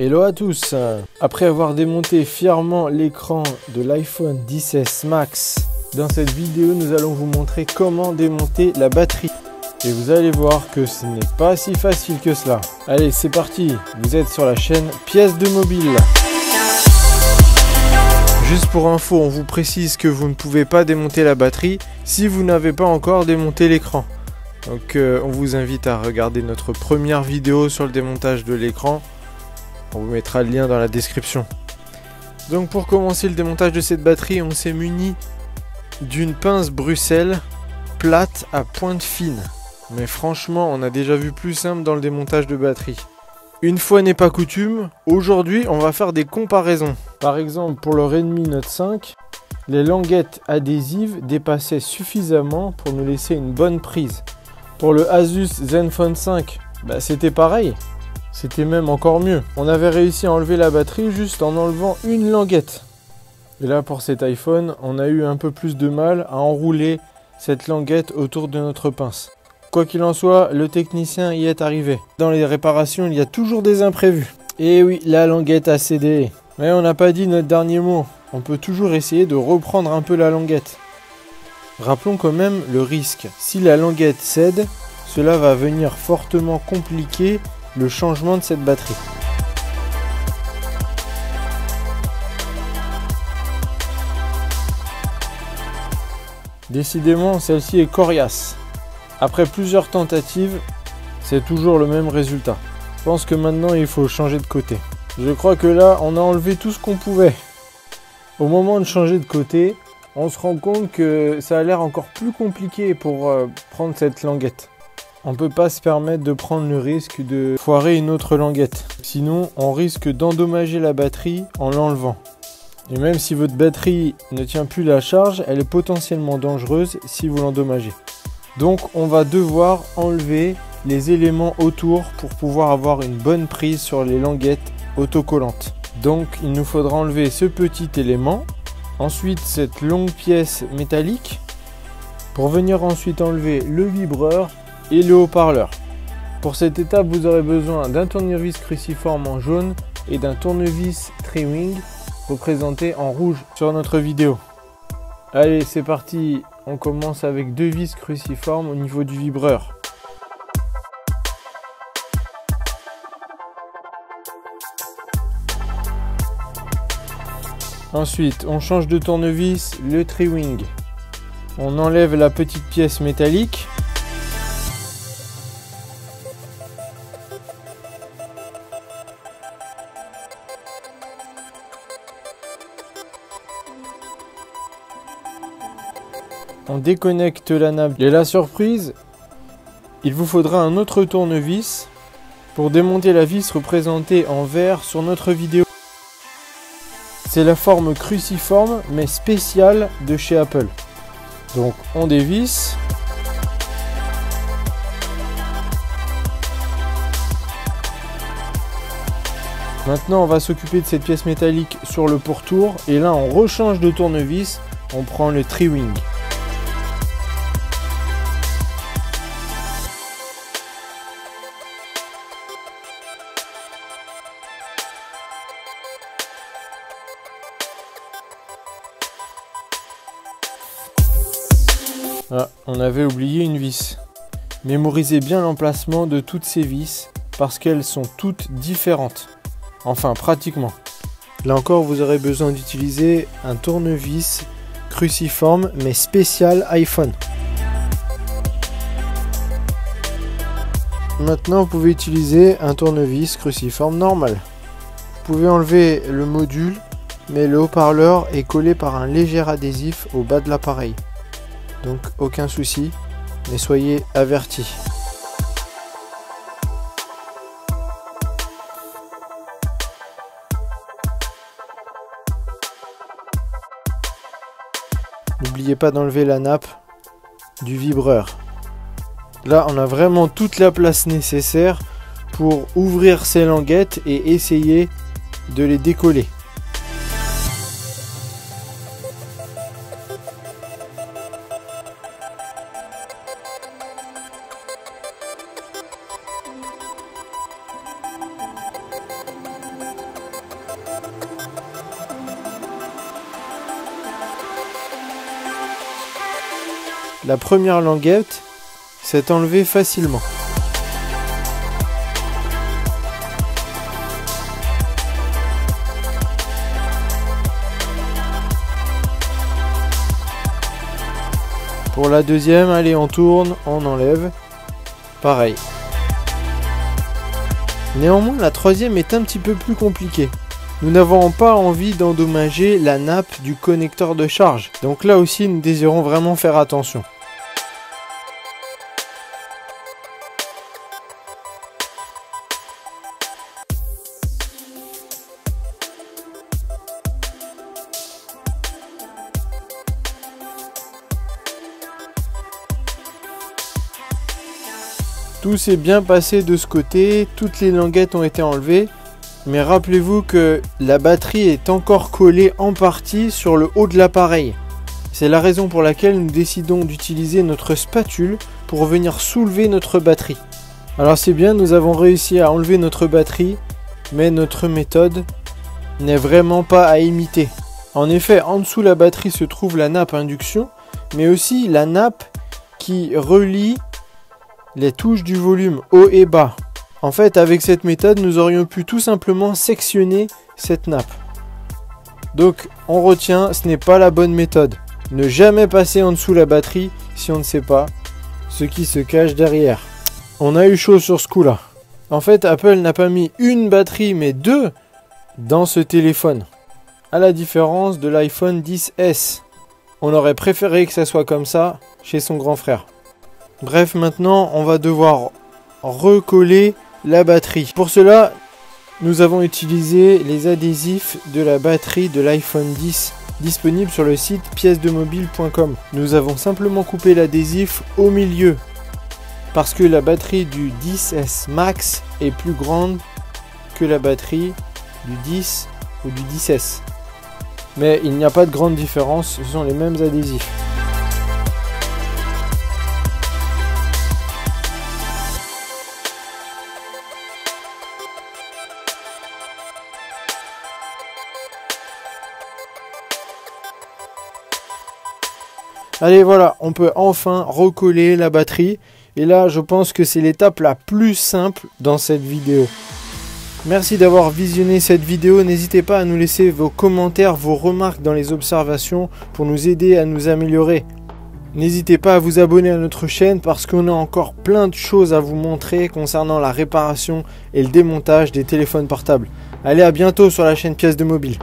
Hello à tous. Après avoir démonté fièrement l'écran de l'iPhone XS Max, dans cette vidéo nous allons vous montrer comment démonter la batterie. Et vous allez voir que ce n'est pas si facile que cela. Allez, c'est parti. Vous êtes sur la chaîne Pièces de Mobile. Juste pour info, on vous précise que vous ne pouvez pas démonter la batterie si vous n'avez pas encore démonté l'écran. Donc on vous invite à regarder notre première vidéo sur le démontage de l'écran. On vous mettra le lien dans la description. Donc pour commencer le démontage de cette batterie, on s'est muni d'une pince Bruxelles plate à pointe fine. Mais franchement, on a déjà vu plus simple dans le démontage de batterie. Une fois n'est pas coutume, aujourd'hui on va faire des comparaisons. Par exemple pour le Redmi Note 5, les languettes adhésives dépassaient suffisamment pour nous laisser une bonne prise. Pour le Asus Zenfone 5, c'était pareil. C'était même encore mieux. On avait réussi à enlever la batterie juste en enlevant une languette. Et là pour cet iPhone, on a eu un peu plus de mal à enrouler cette languette autour de notre pince. Quoi qu'il en soit, le technicien y est arrivé. Dans les réparations, il y a toujours des imprévus. Et oui, la languette a cédé. Mais on n'a pas dit notre dernier mot. On peut toujours essayer de reprendre un peu la languette. Rappelons quand même le risque. Si la languette cède, cela va venir fortement compliquer le changement de cette batterie. Décidément, celle-ci est coriace. Après plusieurs tentatives, c'est toujours le même résultat. Je pense que maintenant il faut changer de côté. Je crois que là, on a enlevé tout ce qu'on pouvait. Au moment de changer de côté, on se rend compte que ça a l'air encore plus compliqué pour prendre cette languette. On ne peut pas se permettre de prendre le risque de foirer une autre languette. Sinon, on risque d'endommager la batterie en l'enlevant. Et même si votre batterie ne tient plus la charge, elle est potentiellement dangereuse si vous l'endommagez. Donc, on va devoir enlever les éléments autour pour pouvoir avoir une bonne prise sur les languettes autocollantes. Donc, il nous faudra enlever ce petit élément. Ensuite, cette longue pièce métallique. Pour venir ensuite enlever le vibreur et le haut-parleur. Pour cette étape, vous aurez besoin d'un tournevis cruciforme en jaune et d'un tournevis Tri-Wing représenté en rouge sur notre vidéo. Allez, c'est parti. On commence avec deux vis cruciformes au niveau du vibreur. Ensuite, on change de tournevis, le Tri-Wing. On enlève la petite pièce métallique. On déconnecte la nappe. Et la surprise, il vous faudra un autre tournevis pour démonter la vis représentée en vert sur notre vidéo. C'est la forme cruciforme mais spéciale de chez Apple. Donc on dévisse. Maintenant on va s'occuper de cette pièce métallique sur le pourtour. Et là on rechange de tournevis. On prend le Tri-Wing. Ah, on avait oublié une vis. Mémorisez bien l'emplacement de toutes ces vis parce qu'elles sont toutes différentes. Enfin, pratiquement. Là encore, vous aurez besoin d'utiliser un tournevis cruciforme mais spécial iPhone. Maintenant, vous pouvez utiliser un tournevis cruciforme normal. Vous pouvez enlever le module, mais le haut-parleur est collé par un léger adhésif au bas de l'appareil. Donc aucun souci, mais soyez avertis. N'oubliez pas d'enlever la nappe du vibreur. Là, on a vraiment toute la place nécessaire pour ouvrir ces languettes et essayer de les décoller. La première languette s'est enlevée facilement. Pour la deuxième, allez, on tourne, on enlève. Pareil. Néanmoins, la troisième est un petit peu plus compliquée. Nous n'avons pas envie d'endommager la nappe du connecteur de charge. Donc là aussi, nous désirons vraiment faire attention. Tout s'est bien passé de ce côté, toutes les languettes ont été enlevées, mais rappelez-vous que la batterie est encore collée en partie sur le haut de l'appareil. C'est la raison pour laquelle nous décidons d'utiliser notre spatule pour venir soulever notre batterie. Alors c'est bien, nous avons réussi à enlever notre batterie, mais notre méthode n'est vraiment pas à imiter. En effet, en dessous de la batterie se trouve la nappe induction, mais aussi la nappe qui relie les touches du volume haut et bas. En fait, avec cette méthode, nous aurions pu tout simplement sectionner cette nappe. Donc, on retient, ce n'est pas la bonne méthode. Ne jamais passer en dessous la batterie si on ne sait pas ce qui se cache derrière. On a eu chaud sur ce coup-là. En fait, Apple n'a pas mis une batterie, mais deux dans ce téléphone. À la différence de l'iPhone XS. On aurait préféré que ça soit comme ça chez son grand frère. Bref, maintenant, on va devoir recoller la batterie. Pour cela, nous avons utilisé les adhésifs de la batterie de l'iPhone X disponibles sur le site piècesdemobile.com. Nous avons simplement coupé l'adhésif au milieu parce que la batterie du 10S Max est plus grande que la batterie du 10 ou du 10S. Mais il n'y a pas de grande différence, ce sont les mêmes adhésifs. Allez, voilà, on peut enfin recoller la batterie. Et là, je pense que c'est l'étape la plus simple dans cette vidéo. Merci d'avoir visionné cette vidéo. N'hésitez pas à nous laisser vos commentaires, vos remarques dans les observations pour nous aider à nous améliorer. N'hésitez pas à vous abonner à notre chaîne parce qu'on a encore plein de choses à vous montrer concernant la réparation et le démontage des téléphones portables. Allez, à bientôt sur la chaîne Pièces de Mobile.